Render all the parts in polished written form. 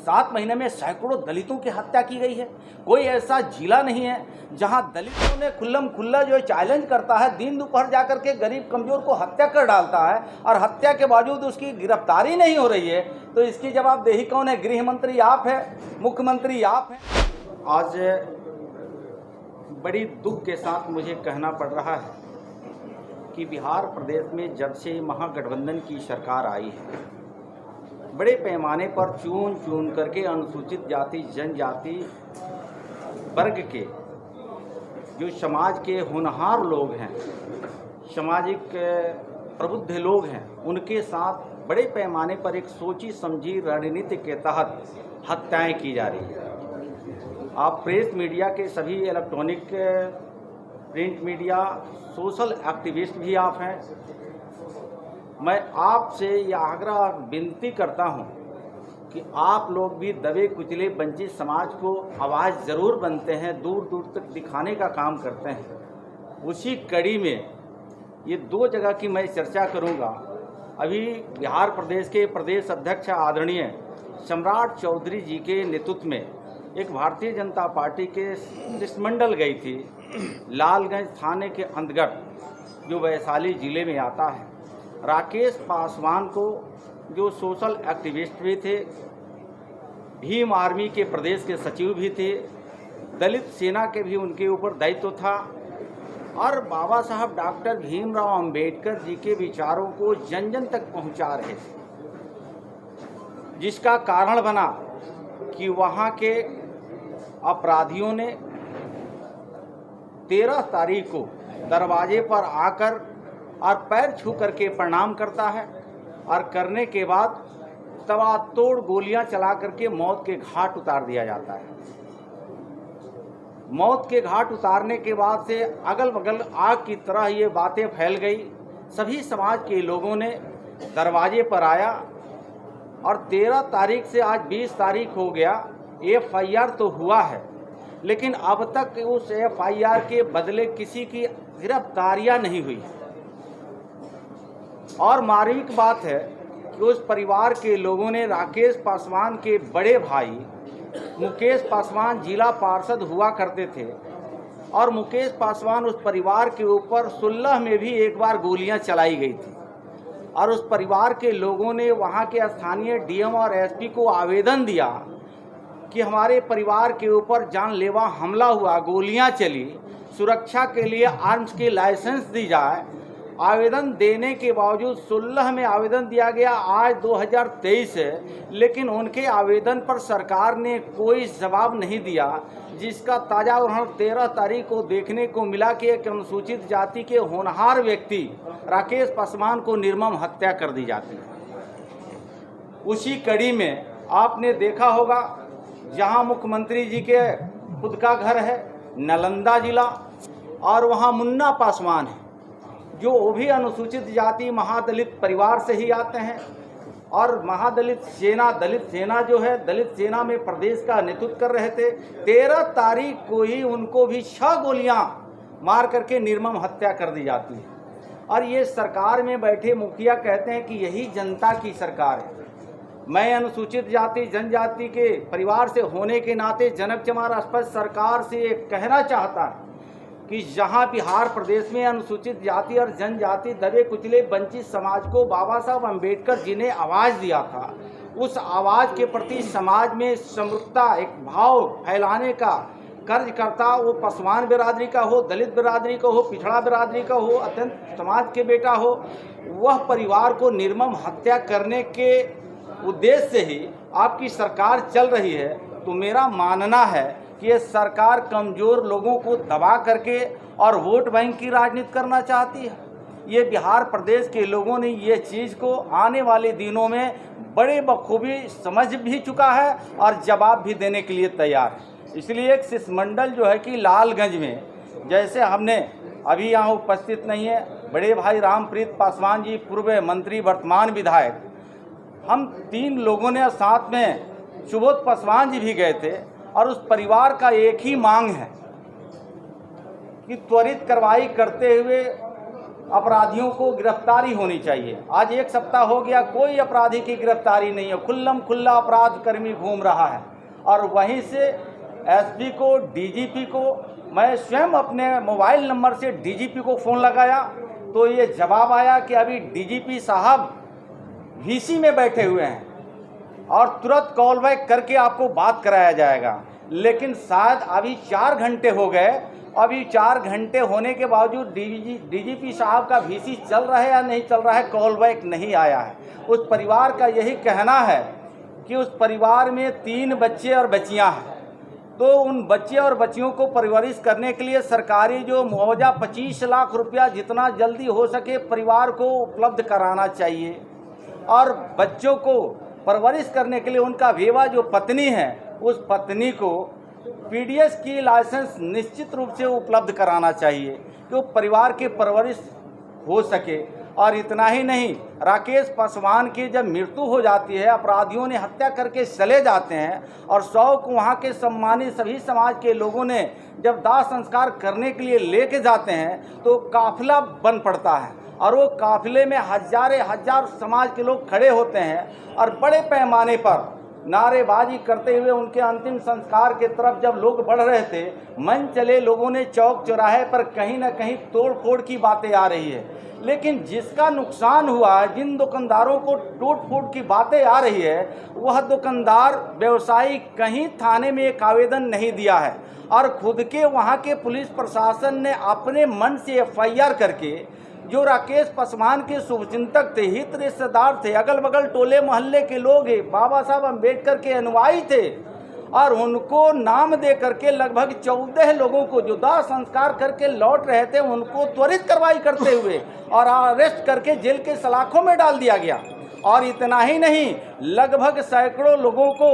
7 महीने में सैकड़ों दलितों की हत्या की गई है। कोई ऐसा जिला नहीं है जहां दलितों ने खुल्लम खुल्ला जो चैलेंज करता है, दिन दोपहर जाकर के गरीब कमजोर को हत्या कर डालता है और हत्या के बावजूद उसकी गिरफ्तारी नहीं हो रही है। तो इसकी जवाबदेही कौन है? गृह मंत्री आप है, मुख्यमंत्री आप हैं। आज बड़ी दुख के साथ मुझे कहना पड़ रहा है कि बिहार प्रदेश में जब से महागठबंधन की सरकार आई है, बड़े पैमाने पर चुन चुन करके अनुसूचित जाति जनजाति वर्ग के जो समाज के होनहार लोग हैं, सामाजिक प्रबुद्ध लोग हैं, उनके साथ बड़े पैमाने पर एक सोची समझी रणनीति के तहत हत्याएं की जा रही है। आप प्रेस मीडिया के सभी electronic print media social activist भी आप हैं। मैं आपसे यह आग्रह विनती करता हूं कि आप लोग भी दबे कुचले वंचित समाज को आवाज़ ज़रूर बनते हैं, दूर दूर तक दिखाने का काम करते हैं। उसी कड़ी में ये 2 जगह की मैं चर्चा करूंगा। अभी बिहार प्रदेश के प्रदेश अध्यक्ष आदरणीय सम्राट चौधरी जी के नेतृत्व में एक भारतीय जनता पार्टी के शिष्टमंडल गई थी लालगंज थाने के अंतर्गत जो वैशाली जिले में आता है। राकेश पासवान को जो सोशल एक्टिविस्ट भी थे, भीम आर्मी के प्रदेश के सचिव भी थे, दलित सेना के भी उनके ऊपर दायित्व था और बाबा साहब डॉक्टर भीमराव अंबेडकर जी के विचारों को जन जन तक पहुंचा रहे थे, जिसका कारण बना कि वहाँ के अपराधियों ने 13 तारीख को दरवाजे पर आकर और पैर छू करके प्रणाम करता है और करने के बाद तबातोड़ गोलियां चला करके मौत के घाट उतार दिया जाता है। मौत के घाट उतारने के बाद से अगल बगल आग की तरह ये बातें फैल गई। सभी समाज के लोगों ने दरवाजे पर आया और 13 तारीख से आज 20 तारीख हो गया। FIR तो हुआ है, लेकिन अब तक उस FIR के बदले किसी की गिरफ्तारियां नहीं हुई। और मार्मिक बात है कि उस परिवार के लोगों ने राकेश पासवान के बड़े भाई मुकेश पासवान जिला पार्षद हुआ करते थे और मुकेश पासवान उस परिवार के ऊपर 16 में भी एक बार गोलियां चलाई गई थी और उस परिवार के लोगों ने वहां के स्थानीय DM और SP को आवेदन दिया कि हमारे परिवार के ऊपर जानलेवा हमला हुआ, गोलियां चली, सुरक्षा के लिए आर्म्स की लाइसेंस दी जाए। आवेदन देने के बावजूद 16 में आवेदन दिया गया, आज 2023 है, लेकिन उनके आवेदन पर सरकार ने कोई जवाब नहीं दिया, जिसका ताज़ा उदाहरण 13 तारीख को देखने को मिला कि एक अनुसूचित जाति के होनहार व्यक्ति राकेश पासवान को निर्मम हत्या कर दी जाती है। उसी कड़ी में आपने देखा होगा जहां मुख्यमंत्री जी के खुद का घर है नालंदा जिला और वहां मुन्ना पासवान है जो वो भी अनुसूचित जाति महादलित परिवार से ही आते हैं और महादलित सेना दलित सेना जो है दलित सेना में प्रदेश का नेतृत्व कर रहे थे। 13 तारीख को ही उनको भी 6 गोलियां मार करके निर्मम हत्या कर दी जाती है और ये सरकार में बैठे मुखिया कहते हैं कि यही जनता की सरकार है। मैं अनुसूचित जाति जनजाति के परिवार से होने के नाते जनक चमार स्पष्ट सरकार से ये कहना चाहता है कि जहां बिहार प्रदेश में अनुसूचित जाति और जनजाति दबे कुचले वंचित समाज को बाबा साहब अम्बेडकर जी ने आवाज़ दिया था, उस आवाज़ के प्रति समाज में समरूपता एक भाव फैलाने का कर्ज करता, वो पासवान बिरादरी का हो, दलित बिरादरी का हो, पिछड़ा बिरादरी का हो, अत्यंत समाज के बेटा हो, वह परिवार को निर्मम हत्या करने के उद्देश्य से ही आपकी सरकार चल रही है। तो मेरा मानना है कि ये सरकार कमज़ोर लोगों को दबा करके और वोट बैंक की राजनीति करना चाहती है। ये बिहार प्रदेश के लोगों ने ये चीज़ को आने वाले दिनों में बड़े बखूबी समझ भी चुका है और जवाब भी देने के लिए तैयार है। इसलिए एक शिष्टमंडल जो है कि लालगंज में, जैसे हमने अभी यहाँ उपस्थित नहीं है बड़े भाई रामप्रीत पासवान जी, पूर्व मंत्री वर्तमान विधायक, हम 3 लोगों ने साथ में सुबोध पासवान जी भी गए थे और उस परिवार का एक ही मांग है कि त्वरित कार्रवाई करते हुए अपराधियों को गिरफ्तारी होनी चाहिए। आज 1 सप्ताह हो गया, कोई अपराधी की गिरफ्तारी नहीं है, खुल्लम खुल्ला अपराध कर्मी घूम रहा है। और वहीं से एसपी को, डीजीपी को मैं स्वयं अपने मोबाइल नंबर से डीजीपी को फ़ोन लगाया तो ये जवाब आया कि अभी डीजीपी साहब वीसी में बैठे हुए हैं और तुरंत कॉल बैक करके आपको बात कराया जाएगा। लेकिन शायद अभी 4 घंटे हो गए, अभी 4 घंटे होने के बावजूद डीजीपी साहब का वीसी चल रहा है या नहीं चल रहा है, कॉल बैक नहीं आया है। उस परिवार का यही कहना है कि उस परिवार में 3 बच्चे और बच्चियां हैं, तो उन बच्चे और बच्चियों को परवरिश करने के लिए सरकारी जो मुआवजा 25 लाख रुपया जितना जल्दी हो सके परिवार को उपलब्ध कराना चाहिए। और बच्चों को परवरिश करने के लिए उनका विधवा जो पत्नी है, उस पत्नी को पीडीएस की लाइसेंस निश्चित रूप से उपलब्ध कराना चाहिए कि वो परिवार की परवरिश हो सके। और इतना ही नहीं, राकेश पासवान की जब मृत्यु हो जाती है, अपराधियों ने हत्या करके चले जाते हैं और 100 को वहाँ के सम्मानित सभी समाज के लोगों ने जब दाह संस्कार करने के लिए लेके जाते हैं तो काफिला बन पड़ता है और वो काफिले में हजार समाज के लोग खड़े होते हैं और बड़े पैमाने पर नारेबाजी करते हुए उनके अंतिम संस्कार के तरफ जब लोग बढ़ रहे थे, मन चले लोगों ने चौक चौराहे पर कहीं ना कहीं तोड़ फोड़ की बातें आ रही है। लेकिन जिसका नुकसान हुआ है, जिन दुकानदारों को टूट फूट की बातें आ रही है, वह दुकानदार व्यवसायी कहीं थाने में एक आवेदन नहीं दिया है और खुद के वहाँ के पुलिस प्रशासन ने अपने मन से एफआईआर करके जो राकेश पासवान के शुभचिंतक थे, हित रिश्तेदार थे, अगल बगल टोले मोहल्ले के लोग बाबा साहब अम्बेडकर के अनुयायी थे और उनको नाम दे करके लगभग 14 लोगों को जो दाह संस्कार करके लौट रहे थे उनको त्वरित कार्रवाई करते हुए और अरेस्ट करके जेल के सलाखों में डाल दिया गया। और इतना ही नहीं, लगभग सैकड़ों लोगों को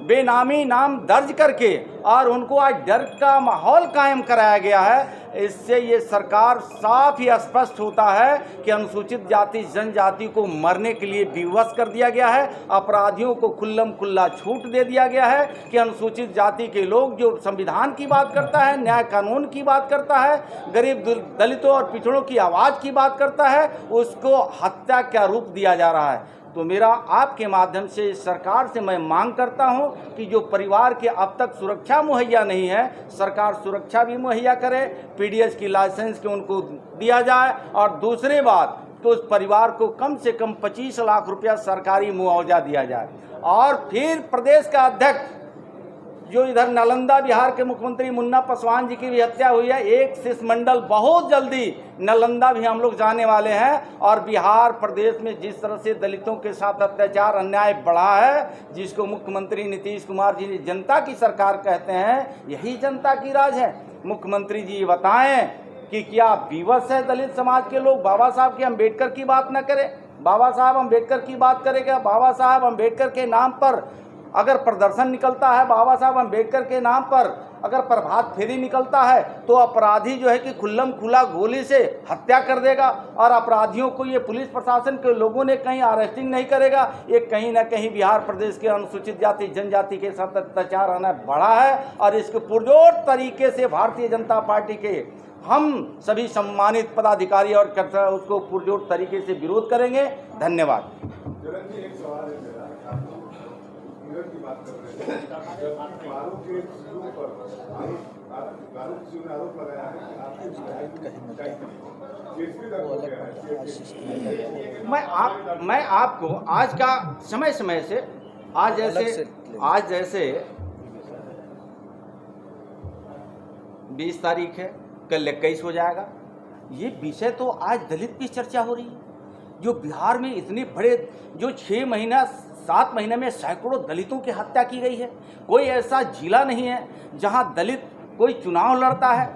बेनामी नाम दर्ज करके और उनको आज डर का माहौल कायम कराया गया है। इससे ये सरकार साफ ही स्पष्ट होता है कि अनुसूचित जाति जनजाति को मरने के लिए विवश कर दिया गया है। अपराधियों को खुल्लम खुल्ला छूट दे दिया गया है कि अनुसूचित जाति के लोग जो संविधान की बात करता है, न्याय कानून की बात करता है, गरीब दलितों और पिछड़ों की आवाज़ की बात करता है, उसको हत्या का रूप दिया जा रहा है। तो मेरा आपके माध्यम से सरकार से मैं मांग करता हूं कि जो परिवार के अब तक सुरक्षा मुहैया नहीं है, सरकार सुरक्षा भी मुहैया करे, पीडीएस की लाइसेंस के उनको दिया जाए और दूसरी बात तो उस परिवार को कम से कम 25 लाख रुपया सरकारी मुआवजा दिया जाए। और फिर प्रदेश का अध्यक्ष जो इधर नालंदा बिहार के मुख्यमंत्री मुन्ना पासवान जी की भी हत्या हुई है, एक शिष्टमंडल बहुत जल्दी नालंदा भी हम लोग जाने वाले हैं और बिहार प्रदेश में जिस तरह से दलितों के साथ अत्याचार अन्याय बढ़ा है, जिसको मुख्यमंत्री नीतीश कुमार जी जनता की सरकार कहते हैं, यही जनता की राज है। मुख्यमंत्री जी बताएं कि क्या विवश है दलित समाज के लोग बाबा साहब के अम्बेडकर की बात न करें? बाबा साहब अम्बेडकर की बात करेगा? बाबा साहब अम्बेडकर के नाम पर अगर प्रदर्शन निकलता है, बाबा साहब अम्बेडकर के नाम पर अगर प्रभात फेरी निकलता है तो अपराधी जो है कि खुल्लम खुला गोली से हत्या कर देगा और अपराधियों को ये पुलिस प्रशासन के लोगों ने कहीं अरेस्टिंग नहीं करेगा। ये कहीं ना कहीं बिहार प्रदेश के अनुसूचित जाति जनजाति के साथ अत्याचार आना बढ़ा है और इसको पुरजोर तरीके से भारतीय जनता पार्टी के हम सभी सम्मानित पदाधिकारी और कर्मचारी उसको पुरजोर तरीके से विरोध करेंगे। धन्यवाद। की बात कर रहे हैं, जब आरोप के शुरू पर आरोप लगाया है मैं आपको आज का समय से आज जैसे 20 तारीख है, कल 21 हो जाएगा। ये विषय तो आज दलित की चर्चा हो रही है। जो बिहार में इतने बड़े जो 6 महीना 7 महीने में सैकड़ों दलितों की हत्या की गई है, कोई ऐसा जिला नहीं है जहां दलित कोई चुनाव लड़ता है,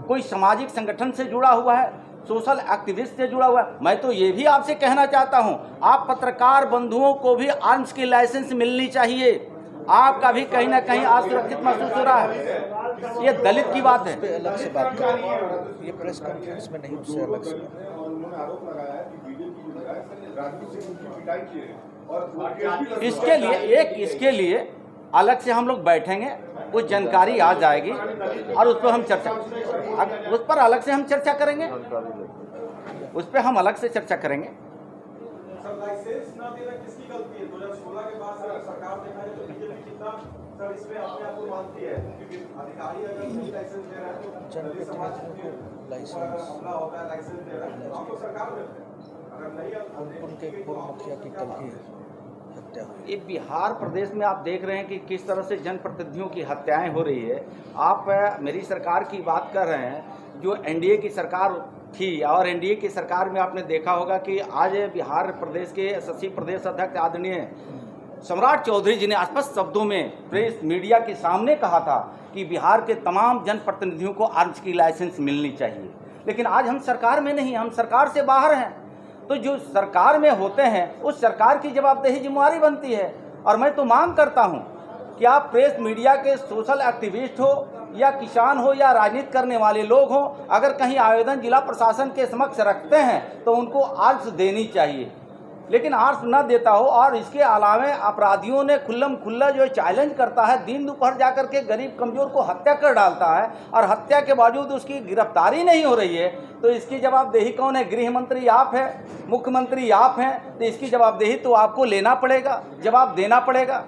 कोई सामाजिक संगठन से जुड़ा हुआ है, सोशल एक्टिविस्ट से जुड़ा हुआ है। मैं तो ये भी आपसे कहना चाहता हूं, आप पत्रकार बंधुओं को भी आर्म्स की लाइसेंस मिलनी चाहिए। आपका भी कहीं ना कहीं असुरक्षित महसूस हो रहा है। ये दलित की बात है। अलग से बात करें, ये प्रेस कॉन्फ्रेंस में नहीं, उससे अलग से आरोप लगाया है कि बीजेपी जो है राजनीति से उनकी पिटाई की है और इसके लिए अलग से हम लोग बैठेंगे, कुछ जानकारी आ जाएगी और उस पर हम चर्चा, उस पर अलग से हम चर्चा करेंगे। उस पर हम अलग से चर्चा करेंगे। सर लाइसेंस ना देना किसकी गलती है? 2016 के बाद सर सरकार देखा है तो बीजेपी कितना सर इसमें अपने आप को मानती है, क्योंकि अधिकारी अगर नहीं लाइसेंस दे रहा है तो दलित समाज के लाइसेंस हमला होता है, लाइसेंस दे रहा है तो आप तो सरकार में थे। अगर नहीं उनके पूर्व मुखिया की कल ही हत्या हुई। ये बिहार प्रदेश में आप देख रहे हैं कि किस तरह से जनप्रतिनिधियों की हत्याएं हो रही है। आप मेरी सरकार की बात कर रहे हैं, जो एनडीए की सरकार थी, और एनडीए की सरकार में आपने देखा होगा कि आज बिहार प्रदेश के यशस्वी प्रदेश अध्यक्ष आदरणीय सम्राट चौधरी जी ने स्पष्ट शब्दों में प्रेस मीडिया के सामने कहा था कि बिहार के तमाम जनप्रतिनिधियों को आर्म्स की लाइसेंस मिलनी चाहिए। लेकिन आज हम सरकार में नहीं, हम सरकार से बाहर हैं। तो जो सरकार में होते हैं उस सरकार की जवाबदेही जिम्मेवारी बनती है। और मैं तो मांग करता हूं कि आप प्रेस मीडिया के सोशल एक्टिविस्ट हो या किसान हो या राजनीति करने वाले लोग हों, अगर कहीं आवेदन जिला प्रशासन के समक्ष रखते हैं तो उनको आर्म्स देनी चाहिए। लेकिन आर्म्स न देता हो और इसके अलावे अपराधियों ने खुल्लम खुल्ला जो चैलेंज करता है, दिन दोपहर जाकर के गरीब कमजोर को हत्या कर डालता है और हत्या के बावजूद उसकी गिरफ्तारी नहीं हो रही है, तो इसकी जवाबदेही कौन है? गृह मंत्री आप हैं, मुख्यमंत्री आप हैं, तो इसकी जवाबदेही तो आपको लेना पड़ेगा, जवाब देना पड़ेगा।